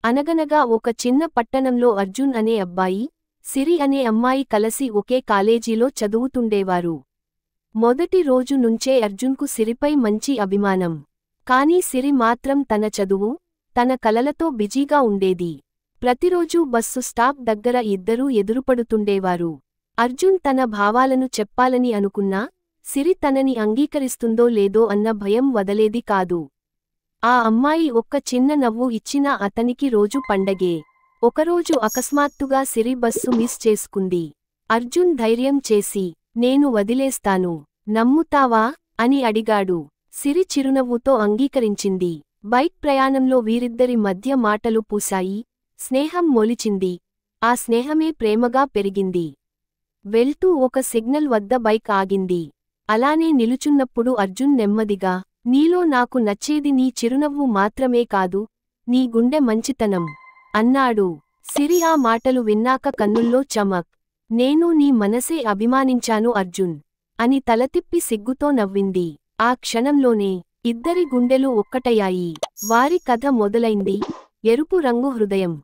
అనగనగా ఒక చిన్న పట్టణంలో అర్జున్ అనే అబ్బాయి, సిరి అనే అమ్మాయి కలసి ఒకే కాలేజీలో చదువుతుండేవారు. మొదటి రోజు నుంచే అర్జున్కు సిరిపై మంచి అభిమానం. కానీ సిరి మాత్రం తన చదువు, తన కలలతో బిజీగా ఉండేది. ప్రతిరోజూ బస్సు స్టాప్ దగ్గర ఇద్దరూ ఎదురుపడుతుండేవారు. అర్జున్ తన భావాలను చెప్పాలని అనుకున్నా, సిరి తనని అంగీకరిస్తుందో లేదో అన్న భయం వదలేది కాదు. ఆ అమ్మాయి ఒక్క చిన్న నవ్వు ఇచ్చినా అతనికి రోజు పండగే. ఒకరోజు అకస్మాత్తుగా సిరి బస్సు మిస్ చేసుకుంది. అర్జున్ ధైర్యం చేసి, నేను వదిలేస్తాను, నమ్ముతావా అని అడిగాడు. సిరి చిరునవ్వుతో అంగీకరించింది. బైక్ ప్రయాణంలో వీరిద్దరి మధ్య మాటలు పూసాయి, స్నేహం మొలిచింది. ఆ స్నేహమే ప్రేమగా పెరిగింది. వెళ్తూ ఒక సిగ్నల్ వద్ద బైక్ ఆగింది. అలానే నిలుచున్నప్పుడు అర్జున్ నెమ్మదిగా, నీలో నాకు నచ్చేది నీ చిరునవ్వు మాత్రమే కాదు, నీ గుండె మంచితనం అన్నాడు. సిరి ఆ మాటలు విన్నాక కన్నుల్లో చమక్. నేను నీ మనసే అభిమానించాను అర్జున్ అని తలతిప్పి సిగ్గుతో నవ్వింది. ఆ క్షణంలోనే ఇద్దరి గుండెలు ఒక్కటయ్యాయి. వారి కథ మొదలైంది. ఎరుపు రంగు హృదయం.